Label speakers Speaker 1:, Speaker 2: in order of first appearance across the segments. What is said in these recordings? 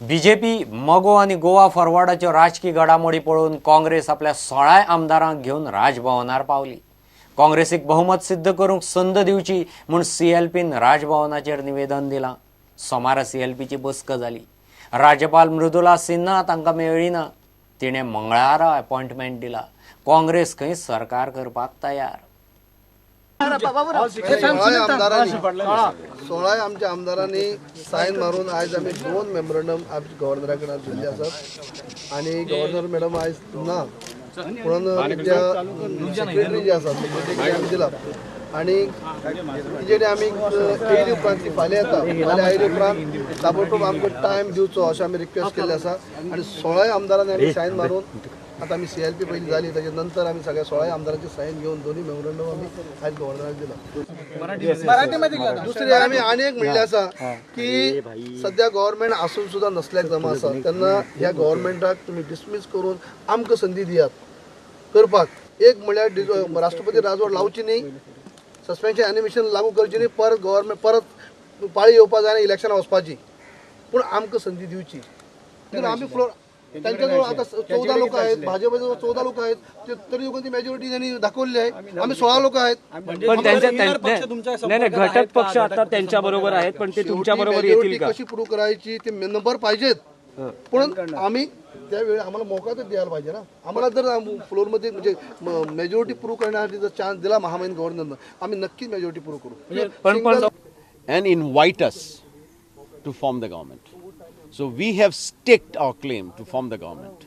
Speaker 1: BJP मगो आणि गोवा फॉरवर्डाच्यो राजकीय घडामोडी पळोवन काँग्रेस आपल्या 16 आमदारांक घेवन राजभवनार पावली। काँग्रेसीक बहुमत सिद्ध करूंक संद दिवची म्हूण सीएलपीन राजभवनाचेर निवेदन दिलां। सोमारा सीएलपीची बसका जाली। राज्यपाल मृदुला सिन्हा तांकां मेळ्ळी ना। तिणें मंगळारा अपॉइंटमेंट दिला। काँग्रेस खंय सरकार करपाक तयार।
Speaker 2: 16 आमच्या आमदारांनी सायन मारून आज आम्ही 2 मेमोरंडम गव्हर्नराकडे दिल्ले आसात आणि गव्हर्नर मॅडम आज ना म्हणून सेक्रेटरी जे आसात सेक्रेटरी आमी दिला आणि तिजेडे आमी येयले उपरांत फाल्यां येता फाल्यां आयले उपरांत ताबडतोब आमकां टायम दिवचो अशें आमी रिक्वेस्ट केल्ले आसा आणि 16 आमदारांनी आमी सायन मारून आता आम्ही सीएलपी पहिली झाली त्याच्यानंतर आम्ही सगळ्या 16 आमदारांची साईन घेऊन दोन्ही मेमोरंडम आम्ही आज गव्हर्नराक दिला। दुसरी आम्ही अनेक म्हणले आसा की सध्या गव्हर्नमेंट आसून सुद्धा नसल्याक जमा आसा तेन्ना ह्या गव्हर्नमेंटाक तुम्ही डिसमीस करून आमकां संधी दियात करपाक। एक म्हणल्यार राष्ट्रपती राजवट लावची न्ही, सस्पेन्शन एनिमेशन लागू करची न्ही, परत गव्हर्नमेंट परत पाळी येवपा जाय आनी इलेक्शनां वचपाची, पूण आमकां संधी दिवची। आम्ही फ्लोर त्यांच्याजवळ आता 14 लोक आहेत, भाजपजवळ 14 लोक आहेत, तरी ती मेजॉरिटी त्यांनी दाखवली आहे। आम्ही 16 लोक आहेत,
Speaker 3: पण नाही घटक पक्ष आता त्यांच्या बरोबर आहेत, पण ते तुमच्या बरोबर येतील का?
Speaker 2: कशी प्रूव्ह करायची ते नंबर पाहिजेत, पण आम्ही त्यावेळी आम्हाला मोका तर द्यायला पाहिजे ना। आम्हाला जर फ्लोरमध्ये म्हणजे मेजॉरिटी प्रूव्ह करण्यासाठी जर चान्स दिला महामहिम गव्हर्नरनं, आम्ही नक्कीच मेजॉरिटी प्रूव्ह करू
Speaker 4: and invite us to form the government. So we have staked our claim to form the government,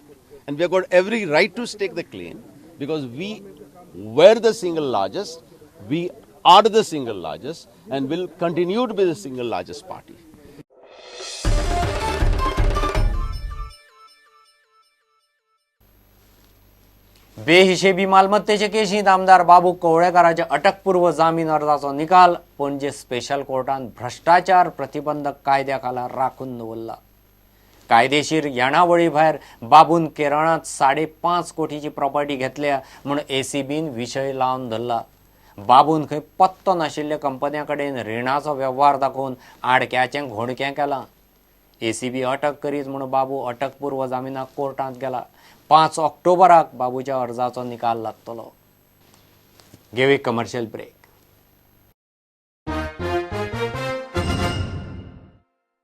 Speaker 4: and we have got every right to stake the claim because we were the single largest, we are the single largest, and will continue to be the single largest party.
Speaker 1: बेहिशेबी मालमत्तेचे केशींत आमदार बाबू कवळेकाराच्या अटकपूर्व जामीन अर्जाचो निकाल पणजे special कोर्टान भ्रष्टाचार प्रतिबंधक कायद्याखाला राखून दवरला। कायदेशीर येणावळी भायर बाबून केरळांत 5.5 कोटीची प्रॉपर्टी घेतल्या म्हूण एसीबीन विशय लावन धरला। बाबून खंय पत्तो नाशिल्ल्या कंपन्यां कडेन रिणाचो वेव्हार दाखोवन आडक्याचें घोडकें केलां। एसीबी अटक करीत म्हूण बाबू अटकपूर्व जामिनाक कोर्टांत गेला। 5 ऑक्टोबराक बाबूच्या अर्जाचो निकाल लागतलो। घेऊ एक कमर्शियल ब्रेक।